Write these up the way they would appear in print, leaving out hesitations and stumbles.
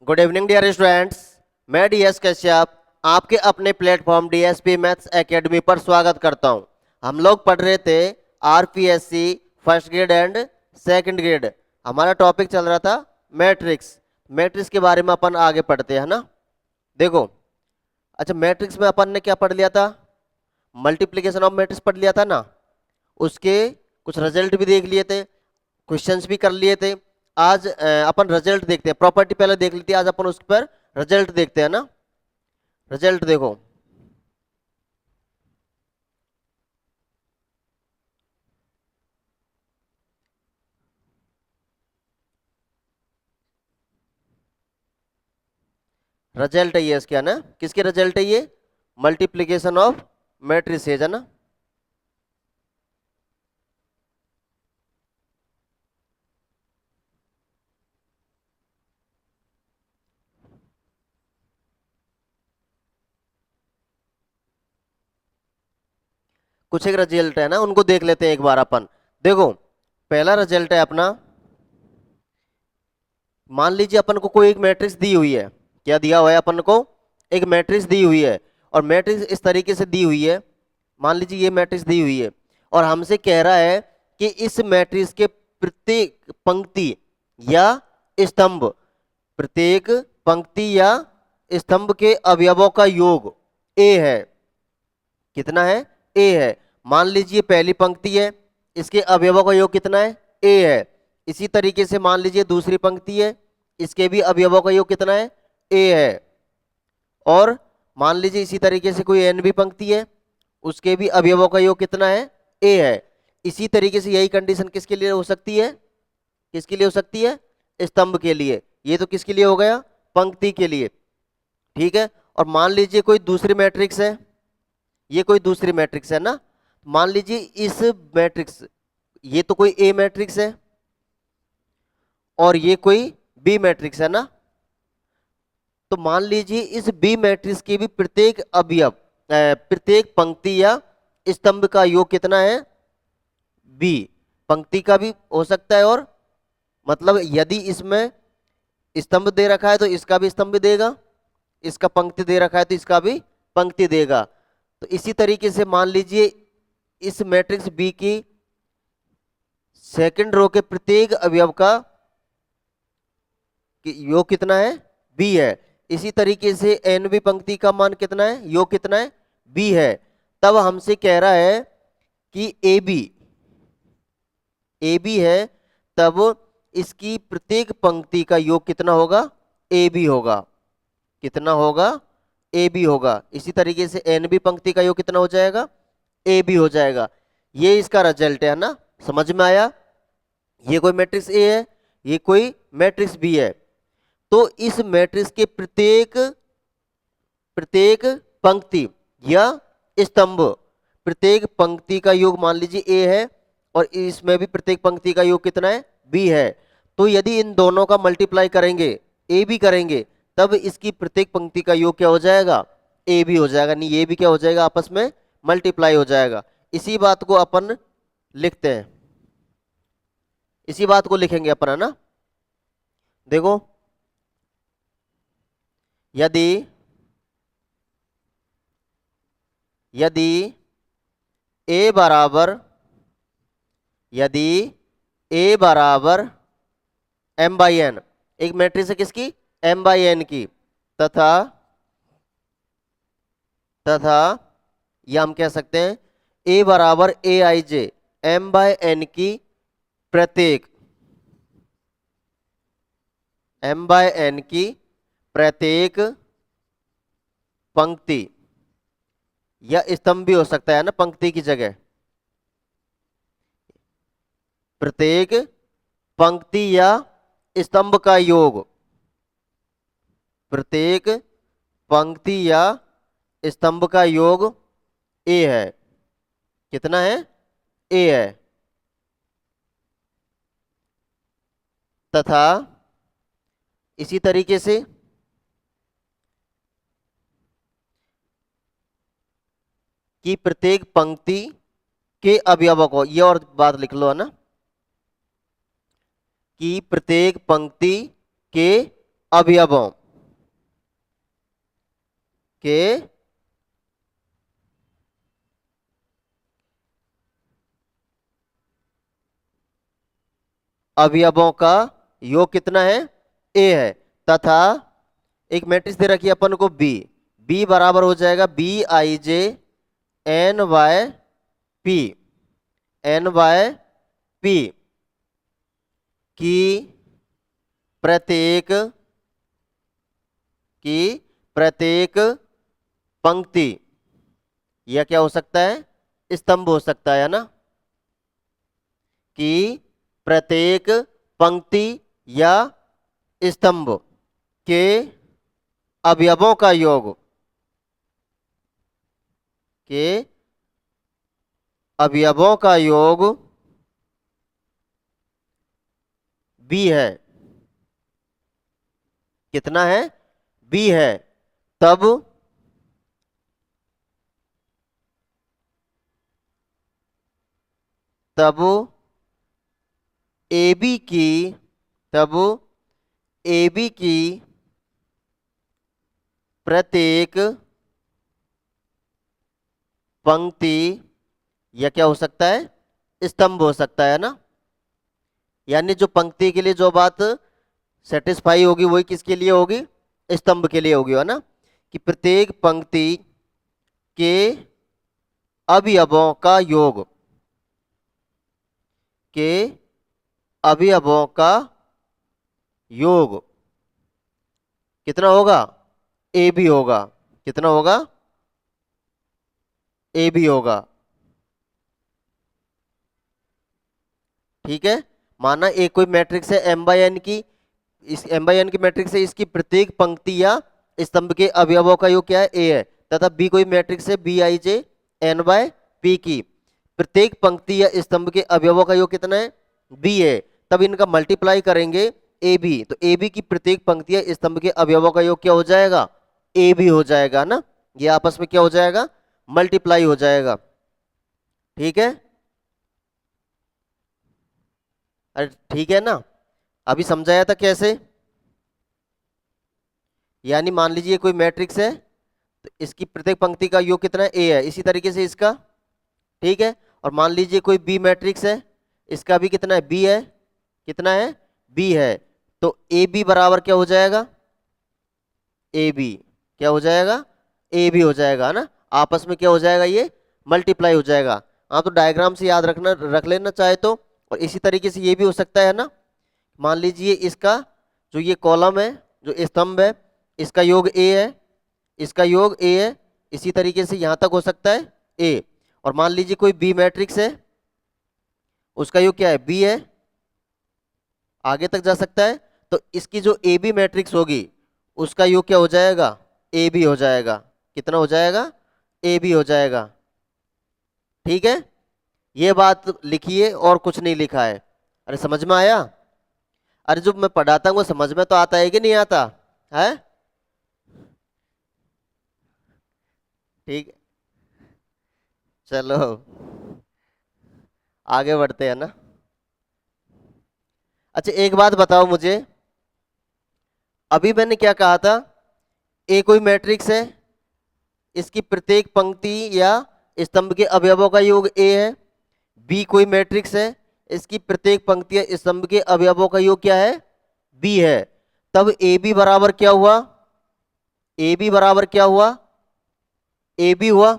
Good evening dear students. मैं DS Kashyap आपके अपने प्लेटफॉर्म डीएसपी मैथ्स एकेडमी पर स्वागत करता हूं। हम लोग पढ़ रहे थे RPSC first grade and second grade. हमारा टॉपिक चल रहा था मैट्रिक्स। मैट्रिक्स के बारे में अपन आगे पढ़ते हैं ना। देखो, अच्छा, मैट्रिक्स में अपन ने क्या पढ़ लिया था? मल्टीप्लिकेशन ऑफ मैट्रिक्स पढ़ लिया था ना। उसके कुछ रिजल्ट भी देख लिए थे, क्वेश्चंस भी कर लिए थे। आज अपन रिजल्ट देखते हैं। प्रॉपर्टी पहले देख ली थी, आज अपन उस पर रिजल्ट देखते हैं ना। रिजल्ट देखो, रिजल्ट है ये इसका ना। किसके रिजल्ट है ये? मल्टीप्लिकेशन ऑफ मैट्रिसेज है ना। कुछ एक रिजल्ट है ना, उनको देख लेते हैं एक बार अपन। देखो, पहला रिजल्ट है अपना। मान लीजिए अपन को कोई एक मैट्रिक्स दी हुई है। क्या दिया हुआ है अपन को? एक मैट्रिक्स दी हुई है, और मैट्रिक्स इस तरीके से दी हुई है। मान लीजिए ये मैट्रिक्स दी हुई है, और हमसे कह रहा है कि इस मैट्रिक्स के प्रत्येक पंक्ति या स्तंभ, प्रत्येक पंक्ति या स्तंभ के अवयवों का योग ए है। कितना है? ए है। मान लीजिए पहली पंक्ति है, इसके अवयवों का योग कितना है? ए है। इसी तरीके से मान लीजिए दूसरी पंक्ति है, इसके भी अवयवों का योग कितना है? ए है। और मान लीजिए इसी तरीके से कोई एन भी पंक्ति है, उसके भी अवयवों का योग कितना है? ए है। इसी तरीके से यही कंडीशन किसके लिए हो सकती है? किसके लिए हो सकती है? स्तंभ के लिए। ये तो किसके लिए हो गया? पंक्ति के लिए। ठीक है। और मान लीजिए कोई दूसरी मैट्रिक्स है, ये कोई दूसरी मैट्रिक्स है ना। मान लीजिए इस मैट्रिक्स, ये तो कोई ए मैट्रिक्स है और ये कोई बी मैट्रिक्स है ना। तो मान लीजिए इस बी मैट्रिक्स की भी प्रत्येक अवयव, प्रत्येक पंक्ति या स्तंभ का योग कितना है? बी। पंक्ति का भी हो सकता है, और मतलब यदि इसमें स्तंभ दे रखा है तो इसका भी स्तंभ देगा, इसका पंक्ति दे रखा है तो इसका भी पंक्ति देगा। तो इसी तरीके से मान लीजिए इस मैट्रिक्स बी की सेकंड रो के प्रत्येक अवयव का योग कितना है? बी है। इसी तरीके से एनवी पंक्ति का मान कितना है? योग कितना है? बी है। तब हमसे कह रहा है कि ए बी है, तब इसकी प्रत्येक पंक्ति का योग कितना होगा? ए बी होगा। कितना होगा? ए बी होगा। इसी तरीके से एन बी पंक्ति का योग कितना हो जाएगा? ए बी हो जाएगा। ये इसका रिजल्ट है ना। समझ में आया? ये कोई मैट्रिक्स ए है, ये कोई मैट्रिक्स बी है। तो इस मैट्रिक्स के प्रत्येक प्रत्येक पंक्ति या स्तंभ, प्रत्येक पंक्ति का योग मान लीजिए ए है, और इसमें भी प्रत्येक पंक्ति का योग कितना है? बी है। तो यदि इन दोनों का मल्टीप्लाई करेंगे, ए बी करेंगे, तब इसकी प्रत्येक पंक्ति का योग क्या हो जाएगा? ए बी हो जाएगा। नहीं, ये भी क्या हो जाएगा? आपस में मल्टीप्लाई हो जाएगा। इसी बात को अपन लिखते हैं, इसी बात को लिखेंगे अपन, है ना। देखो, यदि यदि ए बराबर यदि ए बराबर एम बाई एन, एक मैट्रिक्स है किसकी? एम बाई एन की, तथा तथा या हम कह सकते हैं ए बराबर ए आई जे, एम बाय एन की प्रत्येक, एम बाय एन की प्रत्येक पंक्ति या स्तंभ भी हो सकता है ना, पंक्ति की जगह। प्रत्येक पंक्ति या स्तंभ का योग, प्रत्येक पंक्ति या स्तंभ का योग ए है। कितना है? ए है। तथा इसी तरीके से कि प्रत्येक पंक्ति के अवयवों को, ये और बात लिख लो, है ना, कि प्रत्येक पंक्ति के अवयवों के अवयवों का योग कितना है, ए है, तथा एक मैट्रिक्स दे रखी है अपन को बी, बी बराबर हो जाएगा BIJ NYP, NYP की प्रत्येक पंक्ति, यह क्या हो सकता है, स्तंभ हो सकता है ना, कि प्रत्येक पंक्ति या स्तंभ के अवयवों का योग, के अवयवों का योग बी है, कितना है, बी है, तब तब AB की तब AB की प्रत्येक पंक्ति या क्या हो सकता है, स्तंभ हो सकता है ना, यानी जो पंक्ति के लिए जो बात सेटिस्फाई होगी वही किसके लिए होगी, स्तंभ के लिए होगी, है ना, कि प्रत्येक पंक्ति के अवयवों का योग, के अवयवों का योग कितना होगा, AB होगा, कितना होगा, AB होगा। ठीक है, माना एक कोई मैट्रिक्स है M/n की, इस M/n की मैट्रिक्स है, इसकी प्रत्येक पंक्ति या स्तंभ के अवयवों का योग क्या है, A है, तथा B कोई मैट्रिक्स है BIJ NYP की प्रत्येक पंक्ति या स्तंभ के अवयवों का योग कितना है, B है, तब इनका मल्टीप्लाई करेंगे AB, तो AB की प्रत्येक पंक्ति या स्तंभ के अवयवों का योग क्या हो जाएगा, AB हो जाएगा ना, ये आपस में क्या हो जाएगा, मल्टीप्लाई हो जाएगा। ठीक है, अरे ठीक है ना, अभी समझाया था कैसे, यानी मान लीजिए कोई मैट्रिक्स है तो इसकी प्रत्येक पंक्ति का योग कितना है, A है, इसी तरीके से इसका, ठीक है, और मान लीजिए कोई B मैट्रिक्स है, इसका भी कितना है, B है, कितना है, B है, तो AB बराबर क्या हो जाएगा, AB क्या हो जाएगा, AB हो जाएगा, है ना, आपस में क्या हो जाएगा, ये मल्टीप्लाई हो जाएगा। हाँ, तो डायग्राम से याद रख लेना चाहे तो, और इसी तरीके से ये भी हो सकता है ना, मान लीजिए इसका जो ये कॉलम है, जो स्तंभ है, इसका योग A है, इसका योग A है, इसी तरीके से यहां तक हो सकता है A, और मान लीजिए कोई B मैट्रिक्स है, उसका योग क्या है, B है, आगे तक जा सकता है, तो इसकी जो AB मैट्रिक्स होगी उसका योग क्या हो जाएगा, AB हो जाएगा, कितना हो जाएगा, AB हो जाएगा। ठीक है, ये बात लिखिए और कुछ नहीं लिखा है। अरे समझ में आया, अरे जो मैं पढ़ाता हूँ वो समझ में तो आता है कि नहीं आता है, ठीक है, चलो आगे बढ़ते हैं ना। अच्छा एक बात बताओ मुझे, अभी मैंने क्या कहा था, ए कोई मैट्रिक्स है, इसकी प्रत्येक पंक्ति या स्तंभ के अवयवों का योग A है, B कोई मैट्रिक्स है, इसकी प्रत्येक पंक्ति या स्तंभ के अवयवों का योग क्या है, B है, तब AB बराबर क्या हुआ, AB बराबर क्या हुआ, AB हुआ।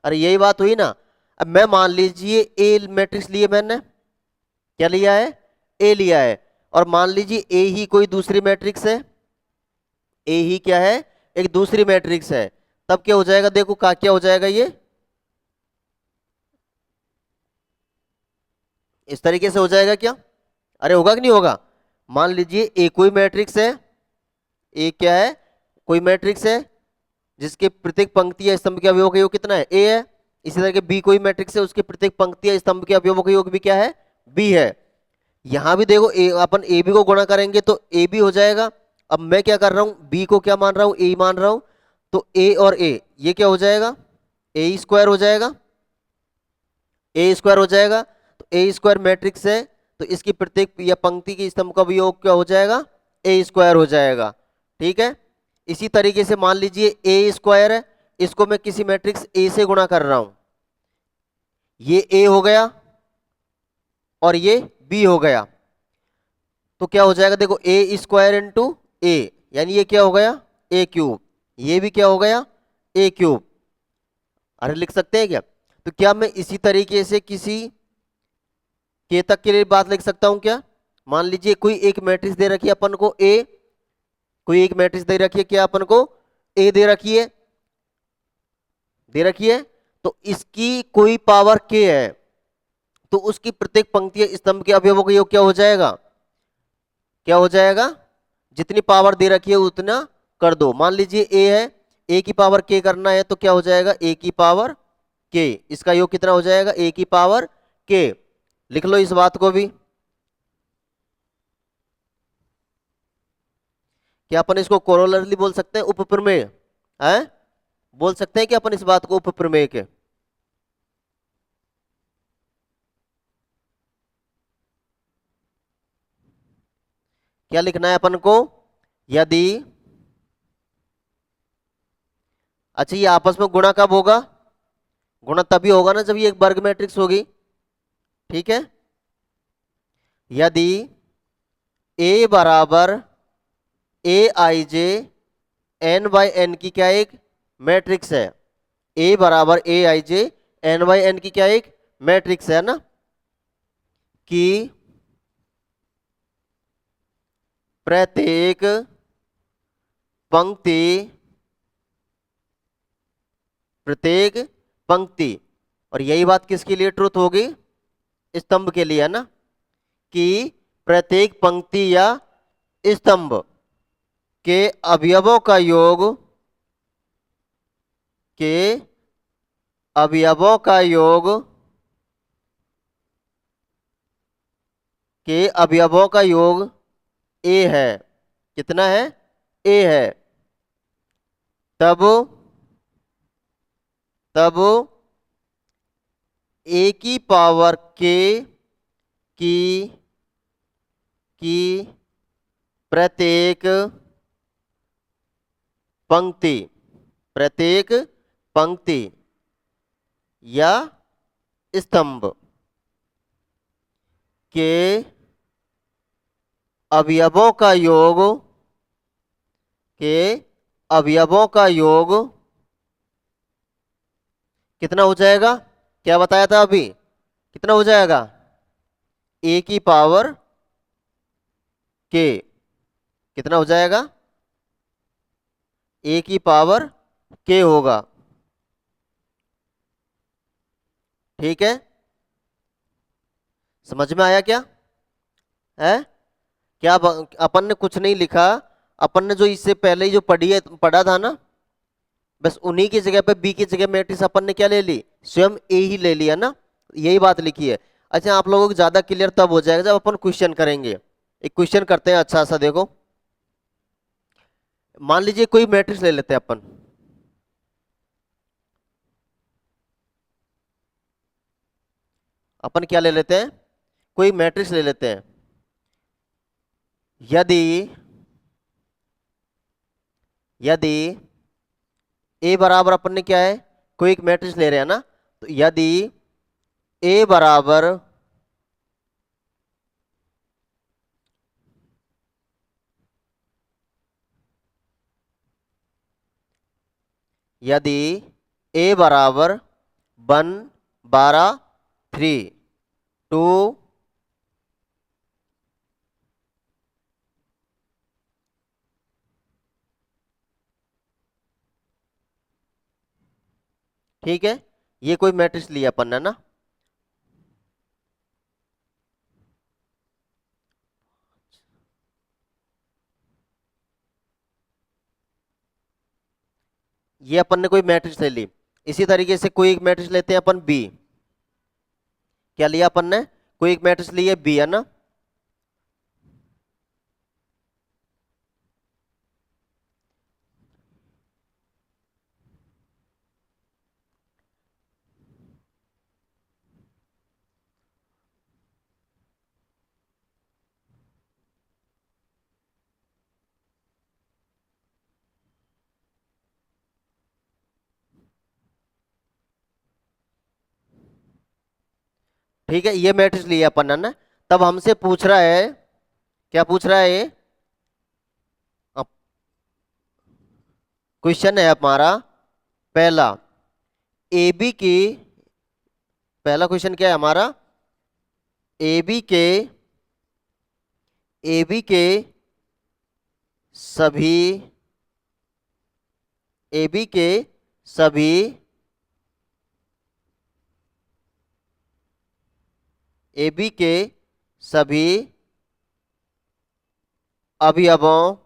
अरे यही बात हुई ना, अब मैं मान लीजिए A मैट्रिक्स लिए मैंने, क्या लिया है, A लिया है, और मान लीजिए A ही कोई दूसरी मैट्रिक्स है, A ही क्या है, एक दूसरी मैट्रिक्स है, तब क्या हो जाएगा, देखो क्या हो जाएगा, ये इस तरीके से हो जाएगा क्या, अरे होगा कि नहीं होगा, मान लीजिए A कोई मैट्रिक्स है, A क्या है, कोई मैट्रिक्स है जिसके प्रत्येक पंक्ति या स्तंभ के अवयवों का योग कितना है, A है, इसी तरह के B कोई मैट्रिक्स है, उसके प्रत्येक पंक्ति या स्तंभ के अवयवों का योग भी क्या है, B है। यहां भी देखो अपन AB को गुणा करेंगे तो AB हो जाएगा, अब मैं क्या कर रहा हूं, B को क्या मान रहा हूं, A मान रहा हूं, तो A और A ये क्या हो जाएगा, A स्क्वायर हो जाएगा, A स्क्वायर हो जाएगा, तो A स्क्वायर मैट्रिक्स है, तो इसकी प्रत्येक या पंक्ति की स्तंभ का योग क्या हो जाएगा, A स्क्वायर हो जाएगा। ठीक है। इसी तरीके से मान लीजिए ए स्क्वायर है, इसको मैं किसी मैट्रिक्स ए से गुणा कर रहा हूं, ये ए हो गया और ये बी हो गया, तो क्या हो जाएगा, देखो ए स्क्वायर इंटू ए, यानी ये क्या हो गया, ए क्यूब, ये भी क्या हो गया, ए क्यूब। अरे लिख सकते हैं क्या, तो क्या मैं इसी तरीके से किसी के तक के लिए बात लिख सकता हूं क्या। मान लीजिए कोई एक मैट्रिक्स दे रखी है अपन को ए, कोई एक मैट्रिक्स दे रखी है, क्या अपन को ए दे रखी है, दे रखी है, तो इसकी कोई पावर के है, तो उसकी प्रत्येक पंक्ति या स्तंभ के अवयवों का योग क्या हो जाएगा, क्या हो जाएगा, जितनी पावर दे रखी है उतना कर दो। मान लीजिए ए है, ए की पावर के करना है, तो क्या हो जाएगा, ए की पावर के, इसका योग कितना हो जाएगा, ए की पावर के। लिख लो इस बात को भी। क्या अपन इसको कोरोलरली बोल सकते हैं, उपप्रमेय है, बोल सकते हैं कि अपन इस बात को उपप्रमेय के। क्या लिखना है अपन को, यदि, अच्छा ये आपस में गुणा कब होगा, गुणा तभी होगा ना जब ये एक वर्ग मैट्रिक्स होगी, ठीक है। यदि ए बराबर ए आई जे एन बाई एन की क्या एक मैट्रिक्स है, ए बराबर ए आई जे एन बाई एन की क्या एक मैट्रिक्स है ना, कि प्रत्येक पंक्ति, प्रत्येक पंक्ति, और यही बात किसके लिए ट्रुथ होगी, स्तंभ के लिए है ना, कि प्रत्येक पंक्ति या स्तंभ के अवयवों का योग, के अवयवों का योग, के अवयवों का योग ए है, कितना है, ए है, तब, तब ए की पावर के की की प्रत्येक पंक्ति, प्रत्येक पंक्ति या स्तंभ के अवयवों का योग, के अवयवों का योग कितना हो जाएगा, क्या बताया था अभी, कितना हो जाएगा, ए की पावर के, कितना हो जाएगा, ए की पावर के होगा, ठीक है। समझ में आया क्या है, क्या अपन ने कुछ नहीं लिखा, अपन ने जो इससे पहले ही जो पढ़ी है, पढ़ा था ना, बस उन्हीं की जगह पे बी की जगह मैट्रिक्स अपन ने क्या ले ली, स्वयं ए ही ले लिया ना, यही बात लिखी है। अच्छा आप लोगों को ज्यादा क्लियर तब हो जाएगा जब अपन क्वेश्चन करेंगे। एक क्वेश्चन करते हैं अच्छा सा, देखो मान लीजिए कोई मैट्रिक्स ले लेते हैं अपन, अपन क्या ले लेते हैं, कोई मैट्रिक्स ले लेते हैं, यदि, यदि ए बराबर अपन ने क्या है, कोई एक मैट्रिक्स ले रहे हैं ना, तो यदि ए बराबर, यदि ए बराबर 1 12 3 2 ठीक है, ये कोई मैट्रिक्स लिया अपन ने ना, ये अपन ने कोई मैट्रिक्स ले ली। इसी तरीके से कोई एक मैट्रिक्स लेते हैं अपन बी, क्या लिया अपन ने, कोई एक मैट्रिक्स लिया बी है ना, ठीक है, ये मैट्रिक्स लिया अपन ने ना। तब हमसे पूछ रहा है, क्या पूछ रहा है ये? क्वेश्चन है हमारा पहला, ए बी की, पहला क्वेश्चन क्या है हमारा? ए बी के, ए बी के सभी, ए बी के सभी ए बी के सभी अवयवों,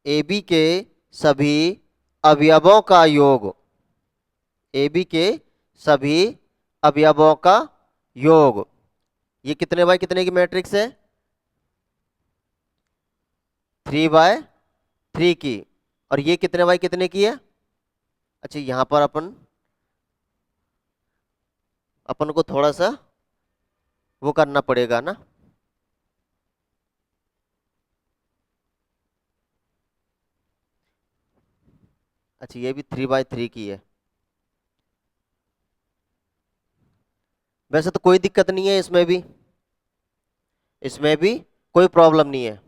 ए बी के सभी अवयवों का योग, ए बी के सभी अवयवों का योग, ये कितने बाय कितने की मैट्रिक्स है? 3/3 की। और ये कितने बाय कितने की है? अच्छा, यहां पर अपन को थोड़ा सा वो करना पड़ेगा ना। अच्छा, ये भी 3/3 की है। वैसे तो कोई दिक्कत नहीं है इसमें भी, इसमें भी कोई प्रॉब्लम नहीं है।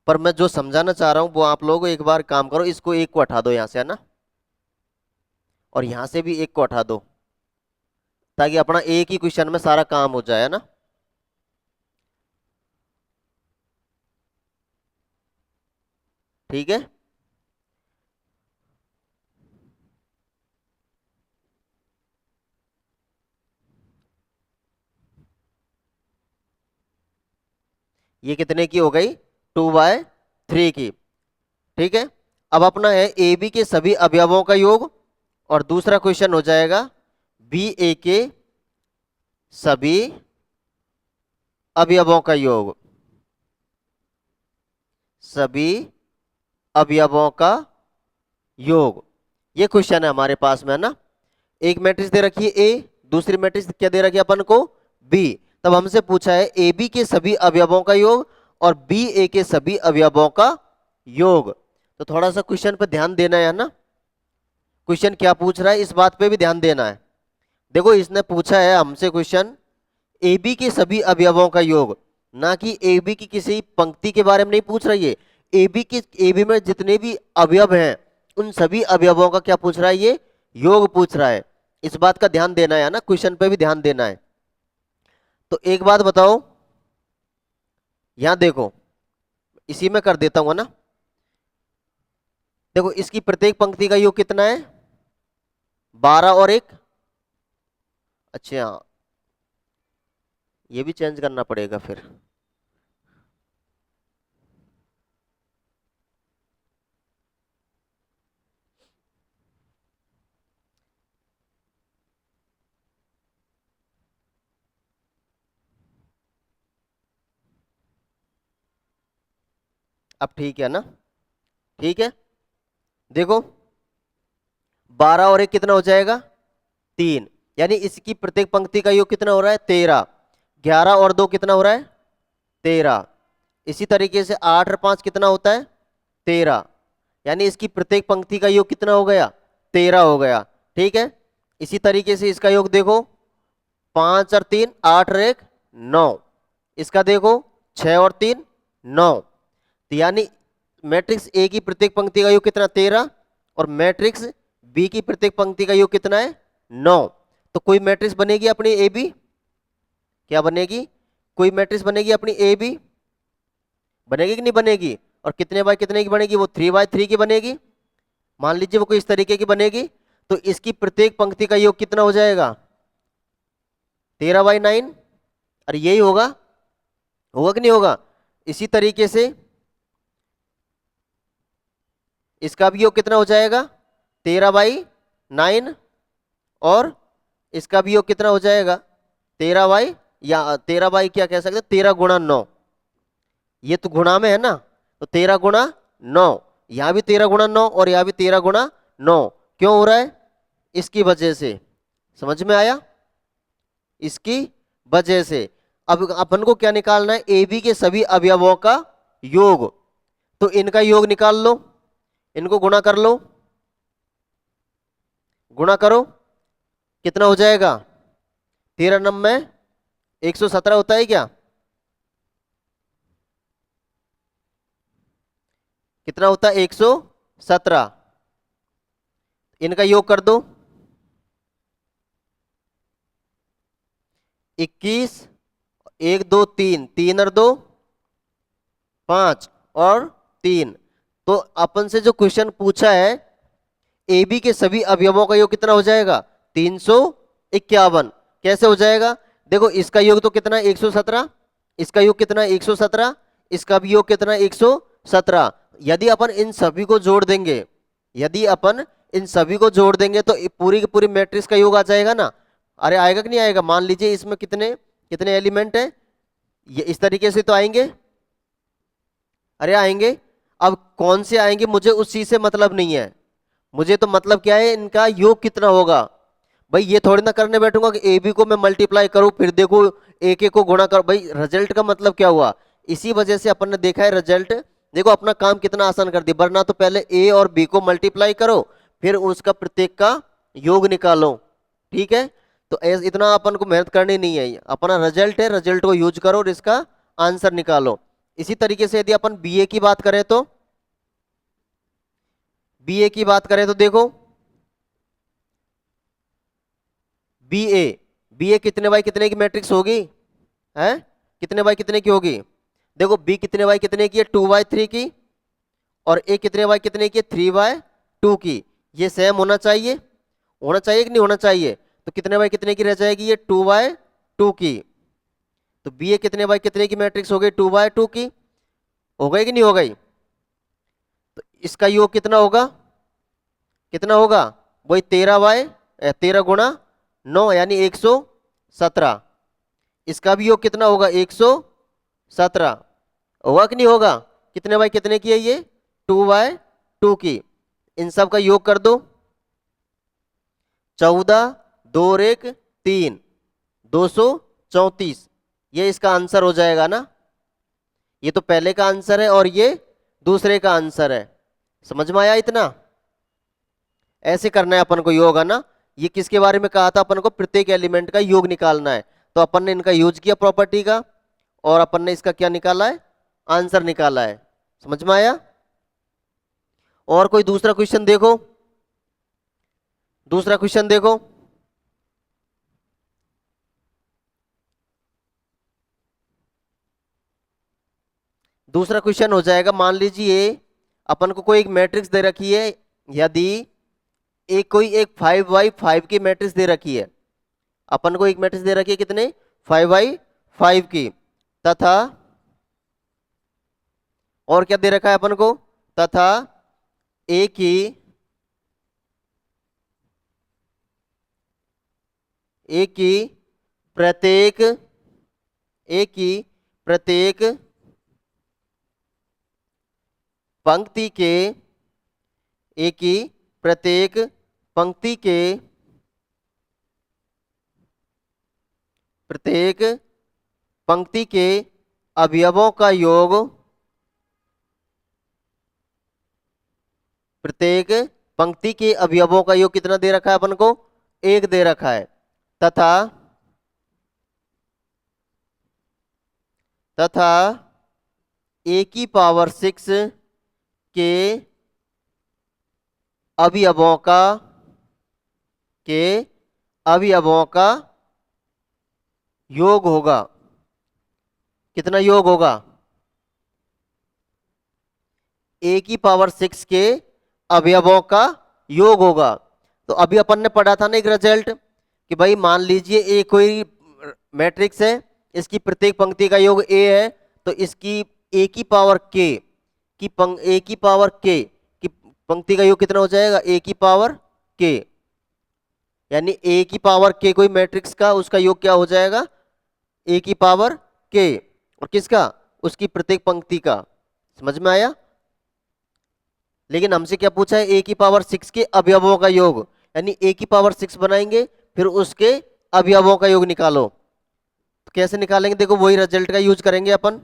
पर मैं जो समझाना चाह रहा हूं वो आप लोग एक बार काम करो, इसको एक को हटा दो यहां से, है ना, और यहां से भी एक को हटा दो, ताकि अपना एक ही क्वेश्चन में सारा काम हो जाए, है ना। ठीक है, ये कितने की हो गई? 2/3 की। ठीक है, अब अपना है ए बी के सभी अवयवों का योग, और दूसरा क्वेश्चन हो जाएगा बी ए के सभी अवयवों का योग, सभी अवयवों का योग। ये क्वेश्चन है हमारे पास में, है ना। एक मैट्रिक्स दे रखी है ए, दूसरी मैट्रिक्स क्या दे रखी है अपन को? बी। तब हमसे पूछा है ए बी के सभी अवयवों का योग और बी ए के सभी अवयवों का योग। तो थोड़ा सा क्वेश्चन पे ध्यान देना है ना, क्वेश्चन क्या पूछ रहा है इस बात पे भी ध्यान देना है। देखो, इसने पूछा है हमसे क्वेश्चन ए बी के सभी अवयवों का योग, ना कि ए बी की किसी पंक्ति के बारे में नहीं पूछ रही है। ए बी में जितने भी अवयव हैं उन सभी अवयवों का क्या पूछ रहा है? ये योग पूछ रहा है। इस बात का ध्यान देना है ना, क्वेश्चन पे भी ध्यान देना है। तो एक बात बताओ, यहां देखो, इसी में कर देता हूं ना। देखो, इसकी प्रत्येक पंक्ति का योग कितना है? 12 और 1। अच्छा, ये भी चेंज करना पड़ेगा फिर। अब ठीक है ना? ठीक है, देखो 12 और 1 कितना हो जाएगा? 3। यानी इसकी प्रत्येक पंक्ति का योग कितना हो रहा है? 13। 11 और 2 कितना हो रहा है? 13। इसी तरीके से 8 और 5 कितना होता है? 13। यानी इसकी प्रत्येक पंक्ति का योग कितना हो गया? 13 हो गया। ठीक है, इसी तरीके से इसका योग देखो, 5 और 3 8 और 1 9। इसका देखो 6 और 3 9। तो यानी मैट्रिक्स ए की प्रत्येक पंक्ति का योग कितना? 13। और मैट्रिक्स बी की प्रत्येक पंक्ति का योग कितना है? 9। तो कोई मैट्रिक्स बनेगी अपनी ए बी, क्या बनेगी? कोई मैट्रिक्स बनेगी अपनी ए बी, बनेगी कि नहीं बनेगी? और कितने बाय कितने की बनेगी? वो 3/3 की बनेगी। मान लीजिए वो कोई इस तरीके की बनेगी, तो इसकी प्रत्येक पंक्ति का योग कितना हो जाएगा? 13/9। अरे यही होगा, होगा कि नहीं होगा? इसी तरीके से इसका भी योग कितना हो जाएगा? 13/9। और इसका भी योग कितना हो जाएगा? 13 या 13 क्या कह सकते? 13 × 9। ये तो गुणा में है ना, तो 13 × 9। यहां भी 13 × 9 और यहां भी 13 × 9। क्यों हो रहा है? इसकी वजह से। समझ में आया? इसकी वजह से। अब अपन को क्या निकालना है? ए बी के सभी अवयवों का योग। तो इनका योग निकाल लो, इनको गुणा कर लो। गुणा करो, कितना हो जाएगा? 13 9 में 117 होता है क्या? कितना होता है? 117। इनका योग कर दो, 21, 1 2 3, 3 और 2 5 और 3। तो अपन से जो क्वेश्चन पूछा है, ए बी के सभी अवयवों का योग कितना हो जाएगा? 351। कैसे हो जाएगा? देखो इसका योग तो कितना है? 117। इसका योग कितना है? 117। इसका भी योग कितना है? 117। यदि अपन इन सभी को जोड़ देंगे, यदि अपन इन सभी को जोड़ देंगे तो पूरी की पूरी मैट्रिक्स का योग आ जाएगा ना। अरे आएगा कि नहीं आएगा? मान लीजिए इसमें कितने कितने एलिमेंट है, ये इस तरीके से तो आएंगे। अरे आएंगे। अब कौन से आएंगे मुझे उस चीज से मतलब नहीं है, मुझे तो मतलब क्या है, इनका योग कितना होगा। भाई ये थोड़ी ना करने बैठूंगा कि ए बी को मैं मल्टीप्लाई करूं फिर देखो एक एक को गुणा करो। भाई रिजल्ट का मतलब क्या हुआ? इसी वजह से अपन ने देखा है रिजल्ट। देखो अपना काम कितना आसान कर दिया, वरना तो पहले ए और बी को मल्टीप्लाई करो फिर उसका प्रत्येक का योग निकालो। ठीक है, तो इतना अपन को मेहनत करनी नहीं है, अपना रिजल्ट है, रिजल्ट को यूज करो और इसका आंसर निकालो। इसी तरीके से यदि अपन बीए की बात करें तो, बीए की बात करें तो देखो बीए, बीए कितने बाई कितने की मैट्रिक्स होगी? है कितने बाई कितने की होगी? देखो बी कितने बाई कितने की है? 2/3 की। और ए कितने बाई कितने की है? 3/2 की। ये सेम होना चाहिए, होना चाहिए कि नहीं होना चाहिए? तो कितने बाई कितने की रह जाएगी? ये 2/2 की। तो बी ए कितने बाई कितने की मैट्रिक्स हो गई? 2/2 की। हो गई कि नहीं हो गई? तो इसका योग कितना होगा? कितना होगा? वही 13 गुणा 9 यानी 117। इसका भी योग कितना होगा? 117। होगा कि नहीं होगा? कितने बाई कितने की है ये? 2/2 की। इन सब का योग कर दो, 14 2 और 1 3, 234। ये इसका आंसर हो जाएगा ना। ये तो पहले का आंसर है और ये दूसरे का आंसर है। समझ में आया इतना? ऐसे करना है अपन को योग, है ना। ये किसके बारे में कहा था अपन को? प्रत्येक एलिमेंट का योग निकालना है। तो अपन ने इनका यूज किया प्रॉपर्टी का और अपन ने इसका क्या निकाला है? आंसर निकाला है। समझ में आया? और कोई दूसरा क्वेश्चन देखो, दूसरा क्वेश्चन देखो। दूसरा क्वेश्चन हो जाएगा, मान लीजिए अपन को कोई एक मैट्रिक्स दे रखी है, यदि एक कोई एक 5/5 की मैट्रिक्स दे रखी है। अपन को एक मैट्रिक्स दे रखी है कितने? 5/5 की। तथा और क्या दे रखा है अपन को? तथा ए की ए की प्रत्येक ए की प्रत्येक पंक्ति के ए की प्रत्येक पंक्ति के प्रत्येक पंक्ति के अवयवों का योग, प्रत्येक पंक्ति के अवयवों का योग कितना दे रखा है अपन को? 1 दे रखा है। तथा तथा ए की पावर 6 के अवयवों का के अवयवों का योग होगा। कितना योग होगा? ए की पावर 6 के अवयवों का योग होगा। तो अभी अपन ने पढ़ा था ना एक रिजल्ट कि भाई मान लीजिए ए कोई मैट्रिक्स है, इसकी प्रत्येक पंक्ति का योग ए है, तो इसकी ए की पावर के ए की पावर के की पंक्ति का योग कितना हो जाएगा? ए की पावर के, यानी ए की पावर के कोई मैट्रिक्स का उसका योग क्या हो जाएगा? ए की पावर के। और किसका? उसकी प्रत्येक पंक्ति का। समझ में आया? लेकिन हमसे क्या पूछा है? ए की पावर 6 के अवयवों का योग, यानी ए की पावर 6 बनाएंगे फिर उसके अवयवों का योग निकालो। तो कैसे निकालेंगे? देखो वही रिजल्ट का यूज करेंगे अपन।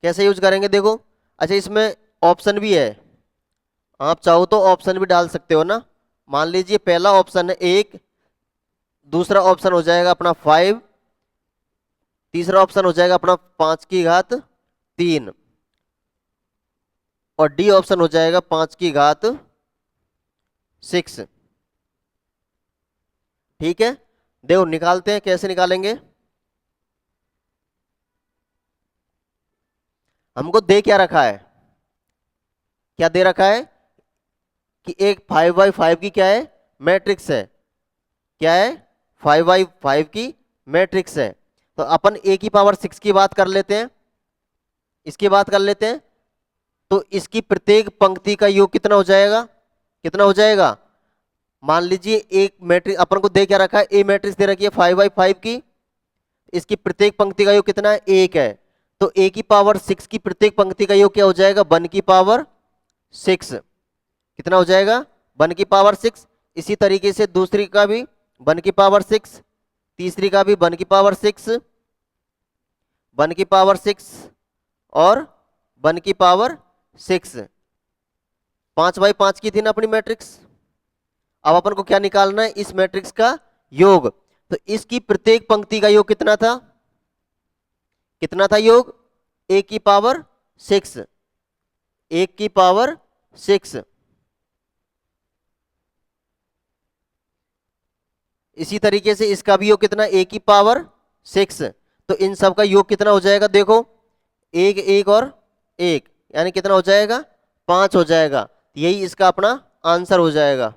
कैसे यूज करेंगे देखो। अच्छा इसमें ऑप्शन भी है, आप चाहो तो ऑप्शन भी डाल सकते हो ना। मान लीजिए पहला ऑप्शन है 1, दूसरा ऑप्शन हो जाएगा अपना 5, तीसरा ऑप्शन हो जाएगा अपना 5 की घात 3 और डी ऑप्शन हो जाएगा 5 की घात 6। ठीक है, देखो निकालते हैं, कैसे निकालेंगे। हमको दे क्या रखा है, क्या दे रखा है कि एक 5x5 की क्या है, मैट्रिक्स है। क्या है, 5x5 की मैट्रिक्स है। तो अपन a की पावर 6 की बात कर लेते हैं, इसकी बात कर लेते हैं। तो इसकी प्रत्येक पंक्ति का योग कितना हो जाएगा, कितना हो जाएगा। मान लीजिए एक मैट्रिक्स अपन को दे क्या रखा है, ए मैट्रिक्स दे रखी है 5x5 की, इसकी प्रत्येक पंक्ति का योग कितना है, 1 है। तो a की पावर 6 की प्रत्येक पंक्ति का योग क्या हो जाएगा, 1 की पावर 6। कितना हो जाएगा, 1 की पावर 6। इसी तरीके से दूसरी का भी 1 की पावर 6, तीसरी का भी 1 की पावर 6, 1 की पावर 6 और 1 की पावर 6। 5x5 की थी ना अपनी मैट्रिक्स। अब अपन को क्या निकालना है, इस मैट्रिक्स का योग। तो इसकी प्रत्येक पंक्ति का योग कितना था, कितना था योग, 1 की पावर 6, 1 की पावर 6। इसी तरीके से इसका भी योग कितना, 1 की पावर 6। तो इन सब का योग कितना हो जाएगा, देखो 1 1 और 1 यानी कितना हो जाएगा, 5 हो जाएगा। यही इसका अपना आंसर हो जाएगा।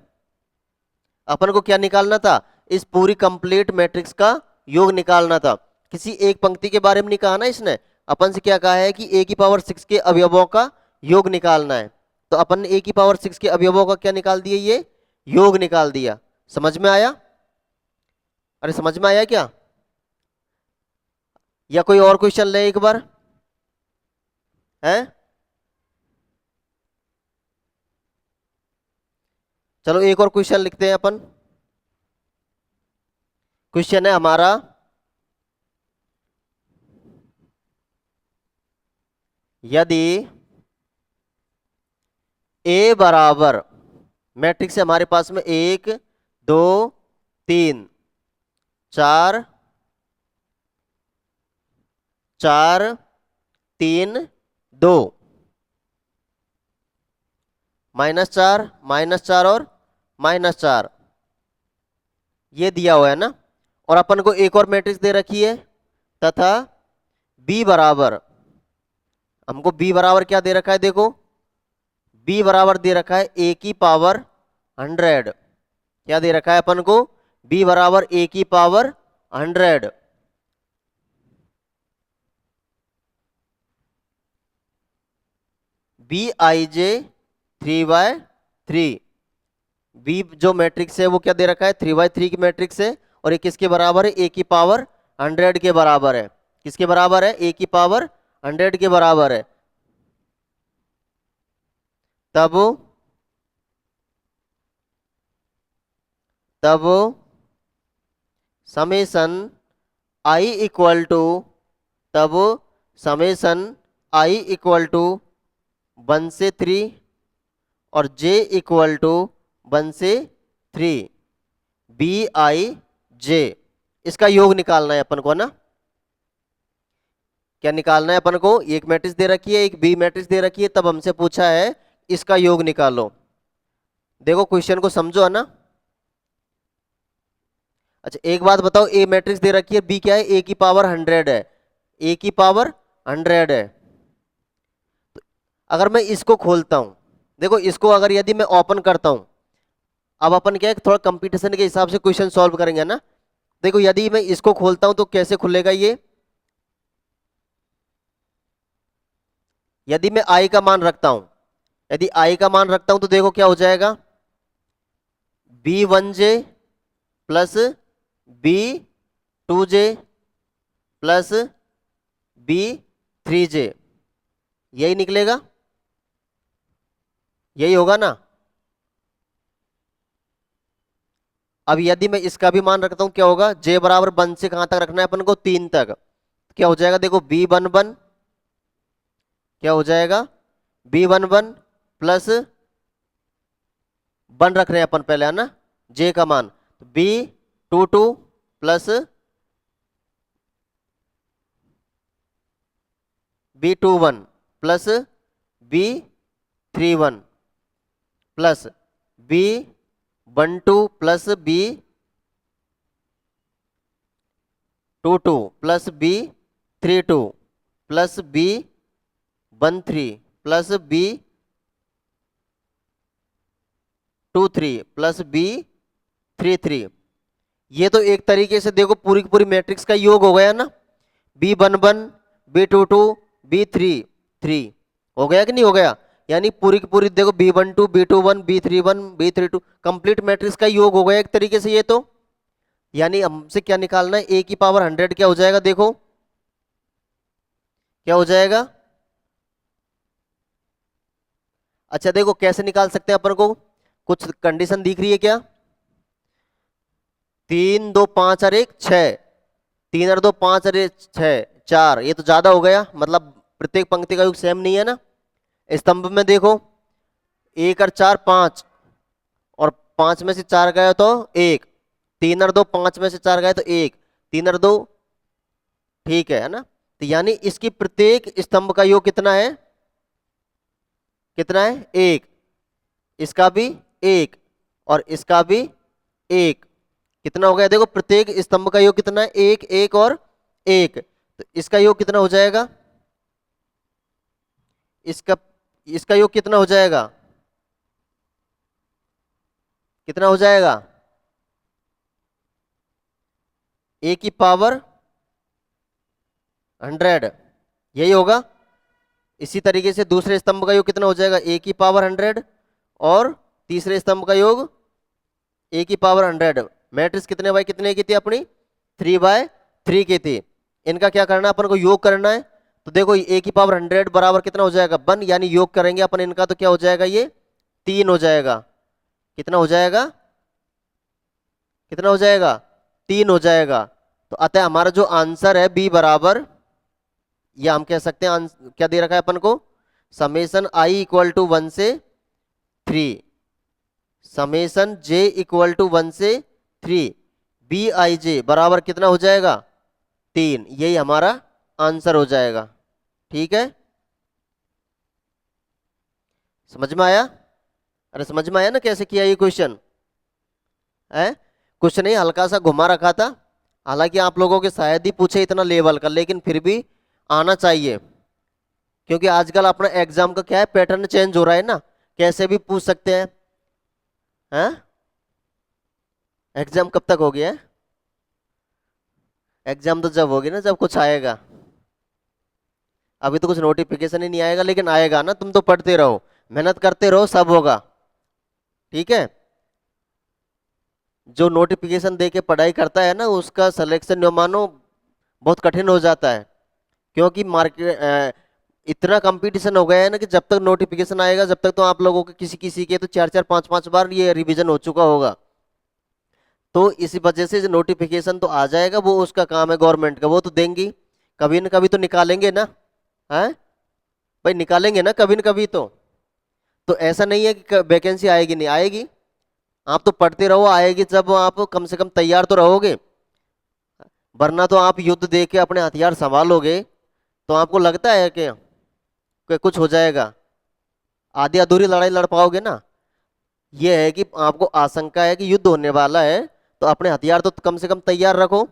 अपन को क्या निकालना था, इस पूरी कंप्लीट मैट्रिक्स का योग निकालना था। किसी एक पंक्ति के बारे में नहीं कहा ना इसने, अपन से क्या कहा है कि a की पावर 6 के अवयवों का योग निकालना है। तो अपन ने a की पावर 6 के अवयवों का क्या निकाल दिया, ये योग निकाल दिया। समझ में आया, अरे समझ में आया क्या, या कोई और क्वेश्चन ले एक बार है। चलो एक और क्वेश्चन लिखते हैं अपन। क्वेश्चन है हमारा, यदि a बराबर, मैट्रिक्स है हमारे पास में 1 2 3 4 4 3 2, -4 और -4 ये दिया हुआ है ना। और अपन को एक और मैट्रिक्स दे रखी है, तथा b बराबर, हमको b बराबर क्या दे रखा है, देखो b बराबर दे रखा है a की पावर 100। क्या दे रखा है अपन को, b बराबर a की पावर 100। bij 3/3, बी जो मैट्रिक्स है वो क्या दे रखा है, 3/3 की मैट्रिक्स है। और ये किसके बराबर है, a की पावर 100 के बराबर है। किसके बराबर है, a की पावर 100 के बराबर है। तब तब समेशन i इक्वल टू, तब समेशन i इक्वल टू 1 से 3 और j इक्वल टू 1 से 3, bij, इसका योग निकालना है अपन को ना। क्या निकालना है अपन को, एक मैट्रिक्स दे रखी है, एक बी मैट्रिक्स दे रखी है, तब हमसे पूछा है इसका योग निकालो। देखो क्वेश्चन को समझो है ना। अच्छा एक बात बताओ, ए मैट्रिक्स दे रखी है, बी क्या है, ए की पावर 100 है, ए की पावर 100 है। तो अगर मैं इसको खोलता हूं, देखो इसको अगर यदि मैं ओपन करता हूं, अब अपन क्या है थोड़ा कंपटीशन के हिसाब से क्वेश्चन सॉल्व करेंगे ना। देखो यदि मैं इसको खोलता हूं तो कैसे खुलेगा ये, यदि मैं i का मान रखता हूं, यदि i का मान रखता हूं तो देखो क्या हो जाएगा, b1j plus b2j plus b3j, यही निकलेगा, यही होगा ना। अब यदि मैं इसका भी मान रखता हूं क्या होगा, j बराबर 1 से कहां तक रखना है अपन को, 3 तक। क्या हो जाएगा, देखो b11 क्या हो जाएगा, b11 प्लस वन रख रहे हैं अपन पहले, है ना, जे का मान, B22 plus B21 plus B31 plus B12 plus B22 plus B32 plus B13 plus B23 plus B33। ये तो एक तरीके से देखो पूरी की पूरी मैट्रिक्स का योग हो गया ना, B11 B22 B33 हो गया कि नहीं हो गया, यानी पूरी की पूरी देखो B12 B21 B31 B32 complete matrix का योग हो गया एक तरीके से ये तो। यानी हमसे क्या निकालना है, ए की पावर 100 क्या हो जाएगा, देखो क्या हो जाएगा। अच्छा देखो कैसे निकाल सकते हैं अपन को, कुछ कंडीशन दिख रही है क्या, 3 2 5 और 1 6, 3 और 2 5 और 6 4, ये तो ज्यादा हो गया, मतलब प्रत्येक पंक्ति का योग सेम नहीं है ना। स्तंभ में देखो 1 और 4 5, और 5 में से 4 गए तो 1, 3 और 2 5 में से 4 गए तो 1, 3 और 2 ठीक है ना। तो यानी इसकी प्रत्येक स्तंभ का योग कितना है, कितना है 1, इसका भी 1 और इसका भी 1, कितना हो गया देखो, प्रत्येक स्तंभ का योग कितना है 1 1 और 1, तो इसका योग कितना हो जाएगा, इसका इसका योग कितना हो जाएगा, कितना हो जाएगा, ए की पावर 100, यही होगा। इसी तरीके से दूसरे स्तंभ का योग कितना हो जाएगा, ए की पावर 100 और तीसरे स्तंभ का योग ए की पावर 100। मैट्रिक्स कितने बाय कितने की थी अपनी, 3/3 की थी। इनका क्या करना है अपन को, योग करना है। तो देखो ए की पावर 100 बराबर कितना हो जाएगा 1, यानी योग करेंगे अपन इनका तो क्या हो जाएगा, ये 3 हो जाएगा। कितना हो जाएगा, कितना हो जाएगा, 3 हो जाएगा। तो अतः हमारा जो आंसर है बी बराबर, या हम कह सकते हैं क्या दे रखा है अपन को, समेसन आई इक्वल टू 1 से 3, समेसन जे इक्वल टू 1 से 3, बी आई जे बराबर कितना हो जाएगा 3, यही हमारा आंसर हो जाएगा। ठीक है, समझ में आया, अरे समझ में आया ना कैसे किया ये क्वेश्चन है, कुछ नहीं हल्का सा घुमा रखा था, हालांकि आप लोगों के शायद ही पूछे इतना लेवल का, लेकिन फिर भी आना चाहिए, क्योंकि आजकल अपना एग्जाम का क्या है, पैटर्न चेंज हो रहा है ना, कैसे भी पूछ सकते हैं। हैं, एग्जाम कब तक हो गया है, एग्जाम तो जब होगी ना जब कुछ आएगा, अभी तो कुछ नोटिफिकेशन ही नहीं आएगा, लेकिन आएगा ना, तुम तो पढ़ते रहो मेहनत करते रहो सब होगा। ठीक है, जो नोटिफिकेशन दे के पढ़ाई करता है ना उसका सिलेक्शन जो मानो बहुत कठिन हो जाता है, क्योंकि मार्केट इतना कंपटीशन हो गया है ना कि जब तक नोटिफिकेशन आएगा जब तक तो आप लोगों के किसी किसी के तो 4 4 5 5 बार ये रिवीजन हो चुका होगा। तो इसी वजह से नोटिफिकेशन तो आ जाएगा, वो उसका काम है गवर्नमेंट का, वो तो देंगी, कभी न कभी तो निकालेंगे ना, है भाई निकालेंगे ना कभी न कभी तो ऐसा नहीं है कि वैकेंसी आएगी नहीं आएगी, आप तो पढ़ते रहो, आएगी जब आप कम से कम तैयार तो रहोगे, वरना तो आप युद्ध दे के अपने हथियार संभालोगे तो आपको लगता है कि कुछ हो जाएगा, आधी अधूरी लड़ाई लड़ पाओगे ना। ये है कि आपको आशंका है कि युद्ध होने वाला है तो अपने हथियार तो कम से कम तैयार रखो।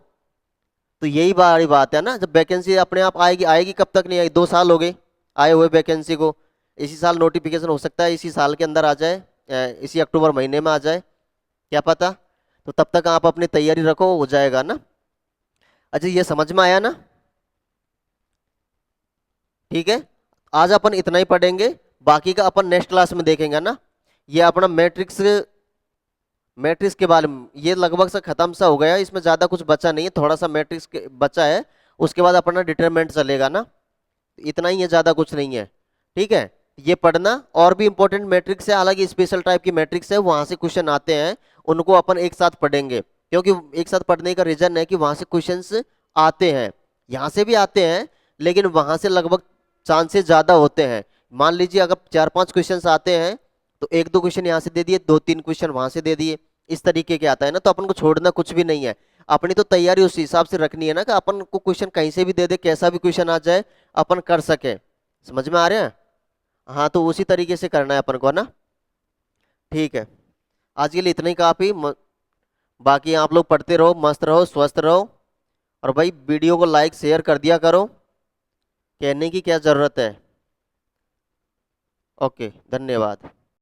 तो यही बड़ी बात है ना, जब वैकेंसी अपने आप आएगी, आएगी कब तक नहीं आएगी, 2 साल हो गए आए हुए वैकेंसी को, इसी साल नोटिफिकेशन हो सकता है इसी साल के अंदर आ जाए, इसी अक्टूबर महीने में आ जाए, क्या पता। तो तब तक आप अपनी तैयारी रखो, हो जाएगा ना। अच्छा ये समझ में आया ना, ठीक है, आज अपन इतना ही पढ़ेंगे, बाकी का अपन नेक्स्ट क्लास में देखेंगे ना। ये अपना मैट्रिक्स मैट्रिक्स के बारे में ये लगभग से खत्म सा हो गया, इसमें ज्यादा कुछ बचा नहीं है, थोड़ा सा मैट्रिक्स के बचा है, उसके बाद अपना डिटरमिनेंट चलेगा ना, इतना ही है, ज्यादा कुछ नहीं है। ठीक है, ये पढ़ना, और भी इंपॉर्टेंट मैट्रिक्स है, हालांकि स्पेशल टाइप की मैट्रिक्स है, वहां से क्वेश्चन आते हैं, उनको अपन एक साथ पढ़ेंगे, क्योंकि एक साथ पढ़ने का रीजन है कि वहां से क्वेश्चंस आते हैं, यहाँ से भी आते हैं, लेकिन वहां से लगभग चांसेस ज्यादा होते हैं। मान लीजिए अगर 4 5 क्वेश्चंस आते हैं तो एक दो क्वेश्चन यहाँ से दे दिए, दो तीन क्वेश्चन वहां से दे दिए, इस तरीके के आता है ना। तो अपन को छोड़ना कुछ भी नहीं है, अपनी तो तैयारी उस हिसाब से रखनी है ना कि अपन को क्वेश्चन कहीं से भी दे दे, कैसा भी क्वेश्चन आ जाए अपन कर सके। समझ में आ रहा है? हाँ, तो उसी तरीके से करना है अपन को, है ना। ठीक है, आज के लिए इतना ही काफी। बाकी आप लोग पढ़ते रहो, मस्त रहो, स्वस्थ रहो। और भाई वीडियो को लाइक शेयर कर दिया करो, कहने की क्या जरूरत है। ओके, धन्यवाद।